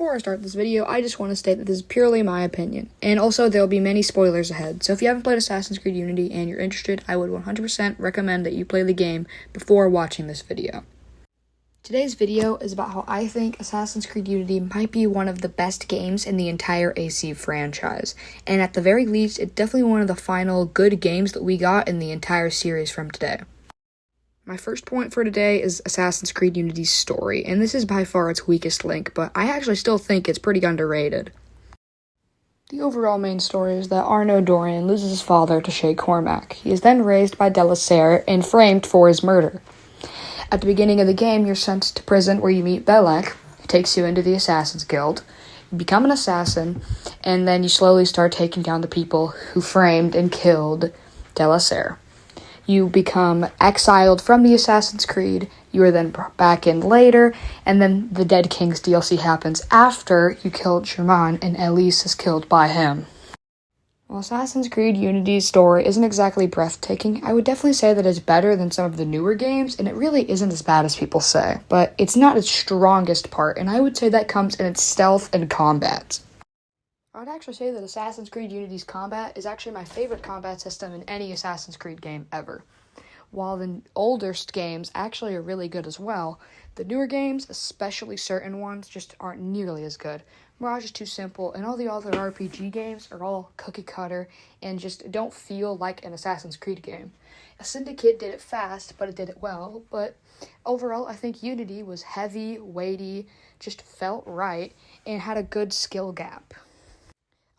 before I start this video, I just want to state that this is purely my opinion, and also there will be many spoilers ahead, so if you haven't played Assassin's Creed Unity and you're interested, I would 100% recommend that you play the game before watching this video. Today's video is about how I think Assassin's Creed Unity might be one of the best games in the entire AC franchise, and at the very least, it's definitely one of the final good games that we got in the entire series from today. My first point for today is Assassin's Creed Unity's story, and this is by far its weakest link, but I actually still think it's pretty underrated. The overall main story is that Arnaud Dorian loses his father to Shay Cormac. He is then raised by Delaserre and framed for his murder. At the beginning of the game, you're sent to prison where you meet Belek, who takes you into the Assassin's Guild. You become an assassin, and then you slowly start taking down the people who framed and killed Delaserre. You become exiled from the Assassin's Creed, you are then brought back in later, and then the Dead King's DLC happens after you killed Germain and Elise is killed by him. While Assassin's Creed Unity's story isn't exactly breathtaking, I would definitely say that it's better than some of the newer games, and it really isn't as bad as people say. But it's not its strongest part, and I would say that comes in its stealth and combat. I would actually say that Assassin's Creed Unity's combat is actually my favorite combat system in any Assassin's Creed game ever. While the older games actually are really good as well, the newer games, especially certain ones, just aren't nearly as good. Mirage is too simple, and all the other RPG games are all cookie-cutter and just don't feel like an Assassin's Creed game. A Syndicate did it fast, but it did it well, but overall, I think Unity was heavy, weighty, just felt right, and had a good skill gap.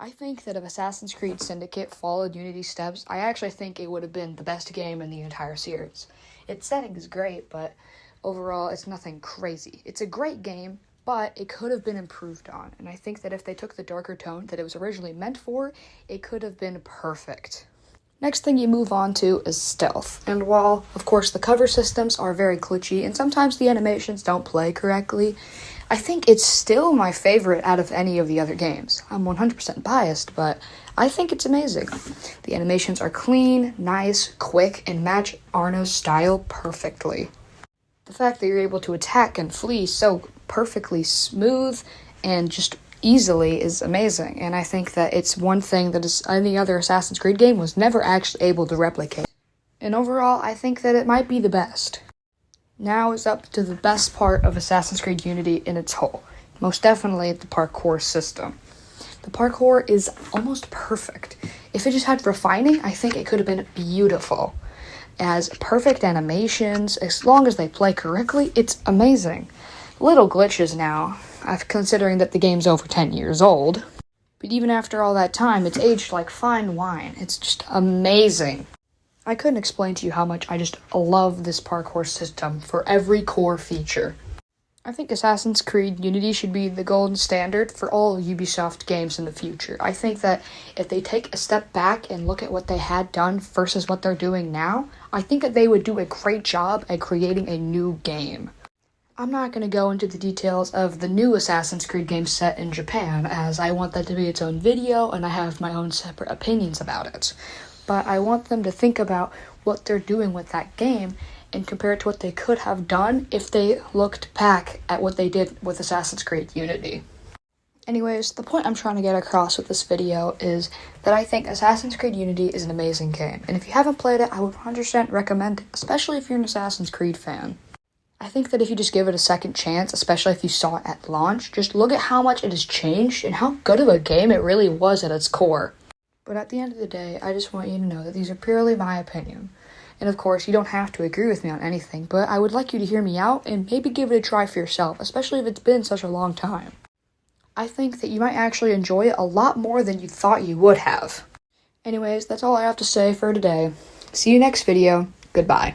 I think that if Assassin's Creed Syndicate followed Unity's steps, I actually think it would have been the best game in the entire series. Its setting is great, but overall, it's nothing crazy. It's a great game, but it could have been improved on, and I think that if they took the darker tone that it was originally meant for, it could have been perfect. Next thing you move on to is stealth, and while, of course, the cover systems are very glitchy, and sometimes the animations don't play correctly, I think it's still my favorite out of any of the other games. I'm 100% biased, but I think it's amazing. The animations are clean, nice, quick, and match Arnaud's style perfectly. The fact that you're able to attack and flee so perfectly smooth and just easily is amazing, and I think that it's one thing that any other Assassin's Creed game was never actually able to replicate. And overall, I think that it might be the best. Now is up to the best part of Assassin's Creed Unity in its whole. Most definitely the parkour system. The parkour is almost perfect. If it just had refining, I think it could have been beautiful. It has perfect animations. As long as they play correctly, it's amazing. Little glitches now, considering that the game's over 10 years old. But even after all that time, it's aged like fine wine. It's just amazing. I couldn't explain to you how much I just love this parkour system for every core feature. I think Assassin's Creed Unity should be the golden standard for all Ubisoft games in the future. I think that if they take a step back and look at what they had done versus what they're doing now, I think that they would do a great job at creating a new game. I'm not going to go into the details of the new Assassin's Creed game set in Japan, as I want that to be its own video and I have my own separate opinions about it. But I want them to think about what they're doing with that game and compare it to what they could have done if they looked back at what they did with Assassin's Creed Unity. Anyways, the point I'm trying to get across with this video is that I think Assassin's Creed Unity is an amazing game, and if you haven't played it, I would 100% recommend it, especially if you're an Assassin's Creed fan. I think that if you just give it a second chance, especially if you saw it at launch, just look at how much it has changed and how good of a game it really was at its core. But at the end of the day, I just want you to know that these are purely my opinion. And of course, you don't have to agree with me on anything, but I would like you to hear me out and maybe give it a try for yourself, especially if it's been such a long time. I think that you might actually enjoy it a lot more than you thought you would have. Anyways, that's all I have to say for today. See you next video. Goodbye.